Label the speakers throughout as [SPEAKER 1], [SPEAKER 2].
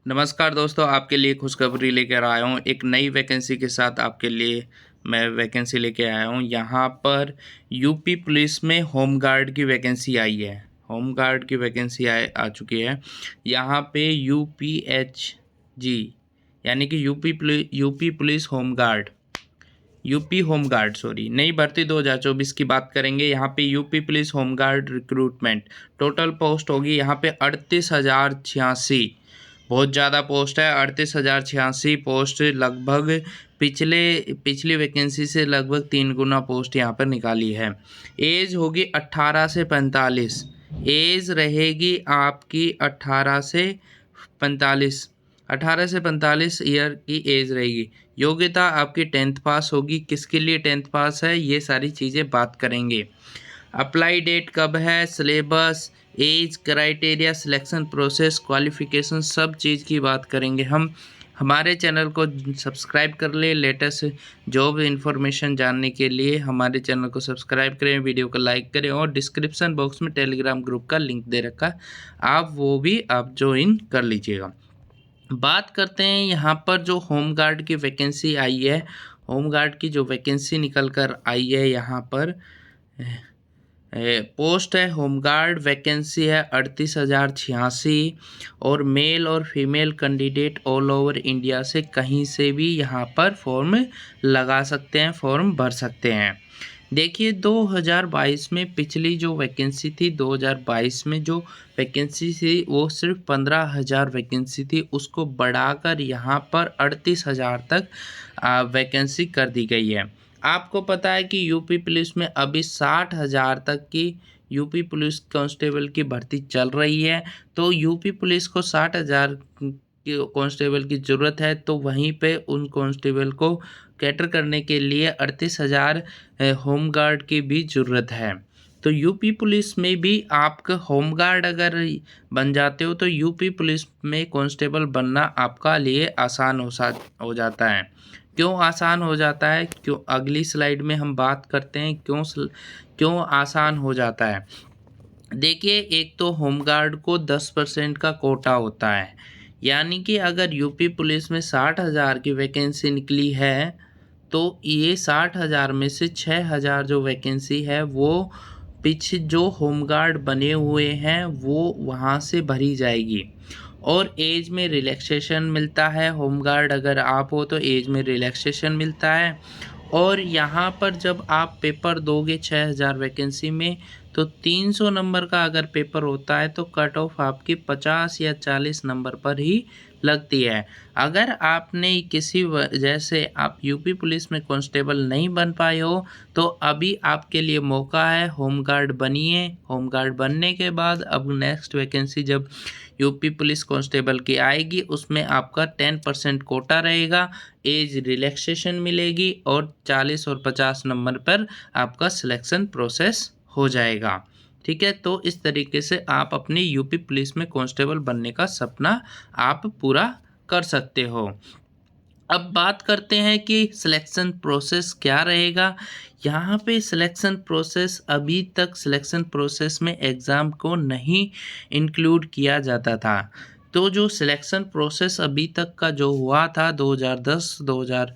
[SPEAKER 1] नमस्कार दोस्तों, आपके लिए खुशखबरी लेकर आया हूँ। एक नई वैकेंसी के साथ आपके लिए मैं वैकेंसी लेके आया हूँ। यहाँ पर यूपी पुलिस में होमगार्ड की वैकेंसी आई है। होमगार्ड की वैकेंसी आ चुकी है। यहाँ पे यूपीएचजी यानी कि यूपी पुलिस होमगार्ड नई भर्ती 2024 की बात करेंगे। यहाँ पे UP police home guard recruitment total post होगी यहाँ पे 38,086। बहुत ज़्यादा पोस्ट है। 38,086 पोस्ट, लगभग पिछली वैकेंसी से लगभग 3 गुना पोस्ट यहाँ पर निकाली है। एज होगी 18 से 45। एज रहेगी आपकी 18 से 45 ईयर की एज रहेगी। योग्यता आपकी 10th पास होगी। किसके लिए 10th पास है, ये सारी चीज़ें बात करेंगे। अप्लाई डेट कब है, syllabus, age criteria, selection process, qualification, सब चीज़ की बात करेंगे हम। हमारे चैनल को सब्सक्राइब कर ले। लेटेस्ट जॉब इन्फॉर्मेशन जानने के लिए हमारे चैनल को सब्सक्राइब करें, वीडियो को लाइक करें और डिस्क्रिप्शन बॉक्स में टेलीग्राम ग्रुप का लिंक दे रखा है, आप वो भी आप ज्वाइन कर लीजिएगा। बात करते हैं यहाँ पर जो होमगार्ड की वैकेंसी आई है। होमगार्ड की जो वैकेंसी निकल कर आई है, यहाँ पर पोस्ट है होमगार्ड, वैकेंसी है 38,086 और मेल और female candidate all over India से कहीं से भी यहाँ पर फॉर्म लगा सकते हैं, फॉर्म भर सकते हैं। देखिए 2022 में पिछली जो वैकेंसी थी, 2022 में जो वैकेंसी थी वो सिर्फ 15,000 वैकेंसी थी। उसको बढ़ाकर यहाँ पर 38,000 तक वैकेंसी कर दी गई है। आपको पता है कि यूपी पुलिस में अभी 60,000 तक की यूपी पुलिस कांस्टेबल की भर्ती चल रही है। तो यूपी पुलिस को 60,000 कांस्टेबल की ज़रूरत है, तो वहीं पे उन कांस्टेबल को कैटर करने के लिए 38,000 होमगार्ड की भी ज़रूरत है। तो यूपी पुलिस में भी आपका होमगार्ड अगर बन जाते हो तो यूपी पुलिस में कांस्टेबल बनना आपका लिए आसान हो जाता है। क्यों आसान हो जाता है, क्यों, अगली स्लाइड में हम बात करते हैं क्यों आसान हो जाता है। देखिए एक तो होमगार्ड को 10% का कोटा होता है, यानी कि अगर यूपी पुलिस में 60,000 की वैकेंसी निकली है तो ये 60,000 में से 6,000 जो वैकेंसी है वो पीछे जो होमगार्ड बने हुए हैं वो वहाँ से भरी जाएगी। और एज में रिलैक्सेशन मिलता है। होमगार्ड अगर आप हो तो एज में रिलैक्सेशन मिलता है। और यहाँ पर जब आप पेपर दोगे 6,000 वैकेंसी में, तो 300 नंबर का अगर पेपर होता है तो कट ऑफ आपकी 50 या 40 नंबर पर ही लगती है। अगर आपने किसी वजह से आप यूपी पुलिस में कांस्टेबल नहीं बन पाए हो तो अभी आपके लिए मौका है, होमगार्ड बनिए। होमगार्ड बनने के बाद अब नेक्स्ट वैकेंसी जब यूपी पुलिस कांस्टेबल की आएगी उसमें आपका 10% कोटा रहेगा, एज रिलैक्सेशन मिलेगी और 40 और 50 नंबर पर आपका सिलेक्शन प्रोसेस हो जाएगा। ठीक है, तो इस तरीके से आप अपनी यूपी पुलिस में कांस्टेबल बनने का सपना आप पूरा कर सकते हो। अब बात करते हैं कि सिलेक्शन प्रोसेस क्या रहेगा। यहाँ पे सिलेक्शन प्रोसेस, अभी तक सिलेक्शन प्रोसेस में एग्ज़ाम को नहीं इंक्लूड किया जाता था। तो जो सिलेक्शन प्रोसेस अभी तक का जो हुआ था 2010-2000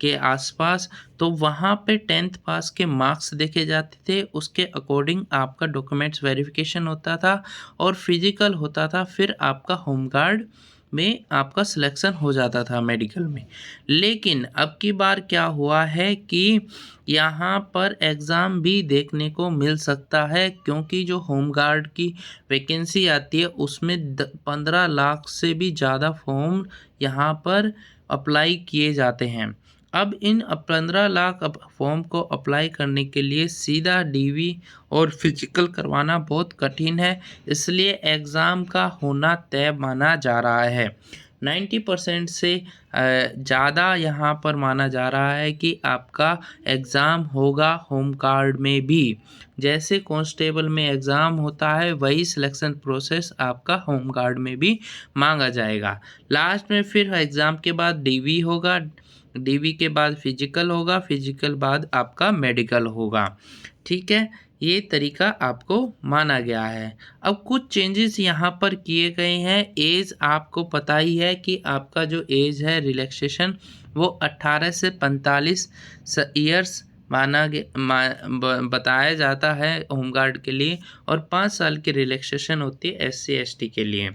[SPEAKER 1] के आसपास, तो वहाँ पे 10th पास के मार्क्स देखे जाते थे, उसके अकॉर्डिंग आपका डॉक्यूमेंट्स वेरिफिकेशन होता था और फिजिकल होता था, फिर आपका होमगार्ड में आपका सिलेक्शन हो जाता था मेडिकल में। लेकिन अब की बार क्या हुआ है कि यहाँ पर एग्ज़ाम भी देखने को मिल सकता है, क्योंकि जो होमगार्ड की वैकेंसी आती है उसमें 15 लाख से भी ज़्यादा फॉर्म यहाँ पर अप्लाई किए जाते हैं। अब इन 15 लाख फॉर्म को अप्लाई करने के लिए सीधा डीवी और फिजिकल करवाना बहुत कठिन है, इसलिए एग्ज़ाम का होना तय माना जा रहा है। 90% से ज़्यादा यहाँ पर माना जा रहा है कि आपका एग्ज़ाम होगा होमगार्ड में भी। जैसे कांस्टेबल में एग्ज़ाम होता है वही सिलेक्शन प्रोसेस आपका होमगार्ड में भी मांगा जाएगा। लास्ट में फिर एग्ज़ाम के बाद डीवी होगा, डीवी के बाद फिजिकल होगा, फिजिकल बाद आपका मेडिकल होगा। ठीक है, ये तरीका आपको माना गया है। अब कुछ चेंजेस यहाँ पर किए गए हैं। एज आपको पता ही है कि आपका जो एज है रिलैक्सेशन वो 18 से 45 ईयर्स बताया जाता है होमगार्ड के लिए, और 5 साल की रिलैक्सेशन होती है SC/ST के लिए।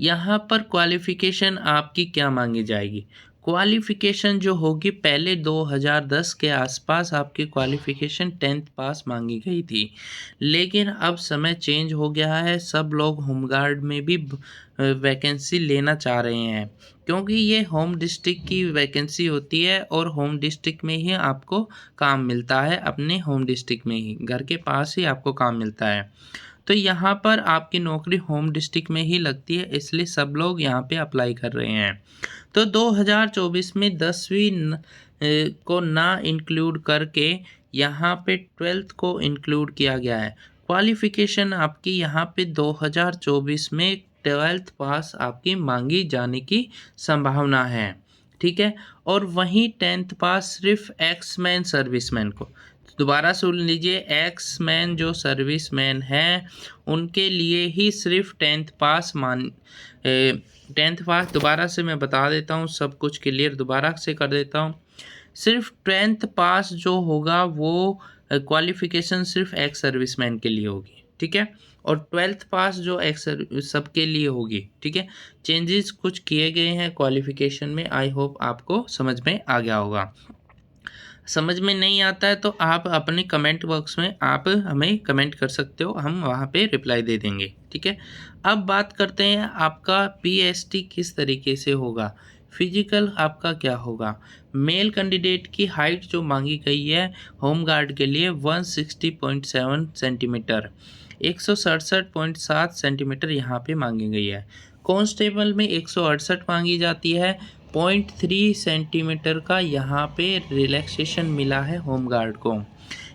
[SPEAKER 1] यहाँ पर क्वालिफ़िकेशन आपकी क्या मांगी जाएगी? क्वालिफ़िकेशन जो होगी, पहले 2010 के आसपास आपकी क्वालिफ़िकेशन 10th पास मांगी गई थी, लेकिन अब समय चेंज हो गया है। सब लोग होमगार्ड में भी वैकेंसी लेना चाह रहे हैं, क्योंकि ये होम डिस्ट्रिक्ट की वैकेंसी होती है और होम डिस्ट्रिक्ट में ही आपको काम मिलता है, अपने होम डिस्ट्रिक्ट में ही, घर के पास ही आपको काम मिलता है। तो यहाँ पर आपकी नौकरी होम डिस्ट्रिक्ट में ही लगती है, इसलिए सब लोग यहाँ पे अप्लाई कर रहे हैं। तो 2024 में 10वीं को ना इंक्लूड करके यहाँ पे 12th को इंक्लूड किया गया है। क्वालिफ़िकेशन आपकी यहाँ पे 2024 में 12th पास आपकी मांगी जाने की संभावना है, ठीक है। और वहीं 10th पास सिर्फ एक्स-मैन सर्विसमैन को, दोबारा सुन लीजिए, एक्स-मैन जो सर्विसमैन हैं उनके लिए ही सिर्फ 10th पास 10th पास, दोबारा से मैं बता देता हूँ, सब कुछ क्लियर दोबारा से कर देता हूँ। सिर्फ 10th पास जो होगा वो क्वालिफ़िकेशन सिर्फ एक्स सर्विसमैन के लिए होगी, ठीक है। और 12th पास जो एक्स सबके लिए होगी, ठीक है। चेंजेस कुछ किए गए हैं क्वालिफ़िकेशन में, आई होप आपको समझ में आ गया होगा। समझ में नहीं आता है तो आप अपने कमेंट बॉक्स में आप हमें कमेंट कर सकते हो, हम वहाँ पे रिप्लाई दे देंगे, ठीक है। अब बात करते हैं आपका PST किस तरीके से होगा। फिजिकल आपका क्या होगा। मेल कैंडिडेट की हाइट जो मांगी गई है होमगार्ड के लिए 160.7 सेंटीमीटर, 167.7 सेंटीमीटर यहाँ पे मांगी गई है। कांस्टेबल में 168 मांगी जाती है, 0.3 सेंटीमीटर का यहाँ पे रिलैक्सेशन मिला है होमगार्ड को।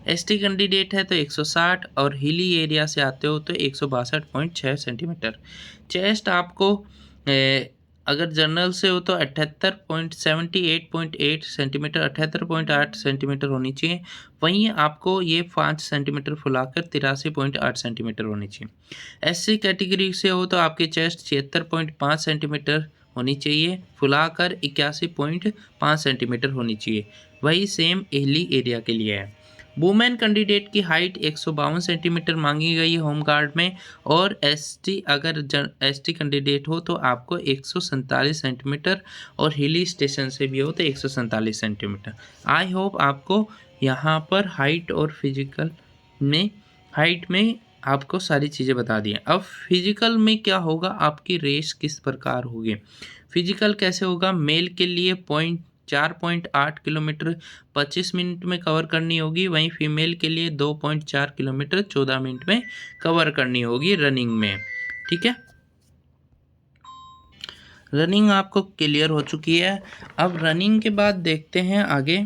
[SPEAKER 1] ST कैंडिडेट है तो 160, और हिली एरिया से आते हो तो 162.6 सेंटीमीटर। चेस्ट आपको अगर जनरल से हो तो 78.8 सेंटीमीटर, 78.8 सेंटीमीटर होनी चाहिए। वहीं आपको ये 5 सेंटीमीटर फुलाकर 83.8 सेंटीमीटर होनी चाहिए। SC कैटेगरी से हो तो आपकी चेस्ट 76.5 सेंटीमीटर होनी चाहिए, फुलाकर 81.5 सेंटीमीटर होनी चाहिए। वही सेम हिली एरिया के लिए है। वुमेन कैंडिडेट की हाइट 152 सेंटीमीटर मांगी गई है होमगार्ड में, और अगर ST कैंडिडेट हो तो आपको 147 सेंटीमीटर, और हिली स्टेशन से भी हो तो 147 सेंटीमीटर। आई होप आपको यहाँ पर हाइट और फिजिकल में, हाइट में आपको सारी चीज़ें बता दी हैं। अब फिजिकल में क्या होगा, आपकी रेस किस प्रकार होगी। फिजिकल कैसे होगा, मेल के लिए 4.8 किलोमीटर 25 मिनट में कवर करनी होगी, वहीं फीमेल के लिए 2.4 किलोमीटर 14 मिनट में कवर करनी होगी रनिंग में, ठीक है। रनिंग आपको क्लियर हो चुकी है। अब रनिंग के बाद देखते हैं आगे।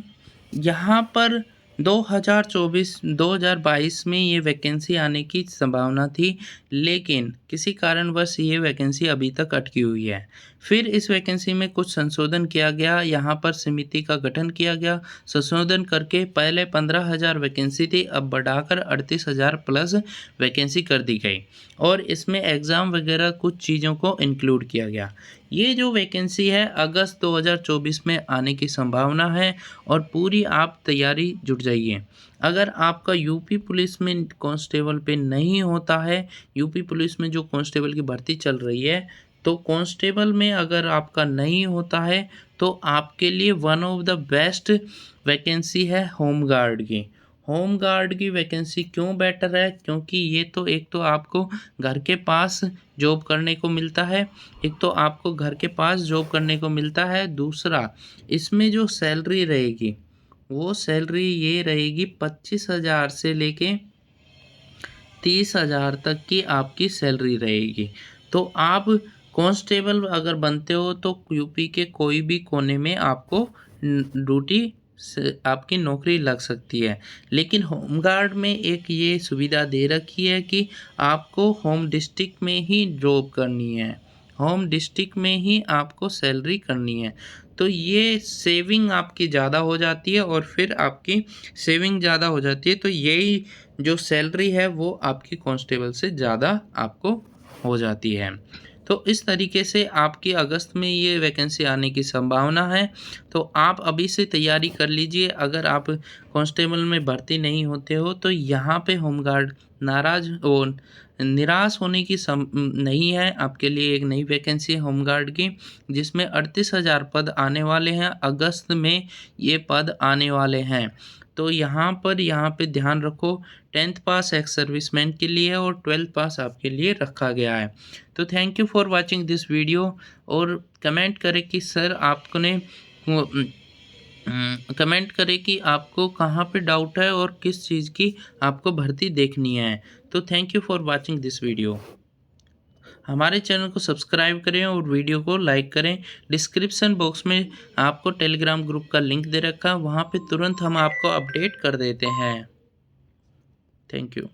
[SPEAKER 1] यहाँ पर 2022 में ये वैकेंसी आने की संभावना थी, लेकिन किसी कारणवश ये वैकेंसी अभी तक अटकी हुई है। फिर इस वैकेंसी में कुछ संशोधन किया गया, यहाँ पर समिति का गठन किया गया। संशोधन करके पहले 15,000 वैकेंसी थी, अब बढ़ाकर 38,000 प्लस वैकेंसी कर दी गई, और इसमें एग्ज़ाम वगैरह कुछ चीज़ों को इंक्लूड किया गया। ये जो वैकेंसी है अगस्त 2024 में आने की संभावना है, और पूरी आप तैयारी जुट जाइए। अगर आपका यूपी पुलिस में कांस्टेबल पे नहीं होता है, यूपी पुलिस में जो कांस्टेबल की भर्ती चल रही है, तो कांस्टेबल में अगर आपका नहीं होता है तो आपके लिए one of the best vacancy है होमगार्ड की। होमगार्ड की वैकेंसी क्यों बेटर है, क्योंकि ये तो एक तो आपको घर के पास जॉब करने को मिलता है, दूसरा इसमें जो सैलरी रहेगी वो सैलरी ये रहेगी 25,000 से लेके 30,000 तक की आपकी सैलरी रहेगी। तो आप कांस्टेबल अगर बनते हो तो यूपी के कोई भी कोने में आपको ड्यूटी से आपकी नौकरी लग सकती है। लेकिन होमगार्ड में एक ये सुविधा दे रखी है कि आपको होम डिस्ट्रिक्ट में ही जॉब करनी है, होम डिस्ट्रिक्ट में ही आपको सैलरी करनी है। तो ये सेविंग आपकी ज़्यादा हो जाती है और फिर आपकी सेविंग ज़्यादा हो जाती है, तो यही जो सैलरी है वो आपकी कांस्टेबल से ज़्यादा आपको हो जाती है। तो इस तरीके से आपकी अगस्त में ये वैकेंसी आने की संभावना है। तो आप अभी से तैयारी कर लीजिए। अगर आप कांस्टेबल में भर्ती नहीं होते हो तो यहाँ पे होमगार्ड निराश होने की नहीं है। आपके लिए एक नई वैकेंसी है होमगार्ड की, जिसमें 38,000 पद आने वाले हैं। अगस्त में ये पद आने वाले हैं। तो यहाँ पे ध्यान रखो, 10th पास एक्स सर्विसमैन के लिए और 12th पास आपके लिए रखा गया है। तो thank you for watching this video. और कमेंट करें कि सर आपने कमेंट करें कि आपको कहाँ पे डाउट है और किस चीज़ की आपको भर्ती देखनी है। तो thank you for watching this video. हमारे चैनल को सब्सक्राइब करें और वीडियो को लाइक करें। डिस्क्रिप्शन बॉक्स में आपको टेलीग्राम ग्रुप का लिंक दे रखा है, वहाँ पे तुरंत हम आपको अपडेट कर देते हैं। Thank you.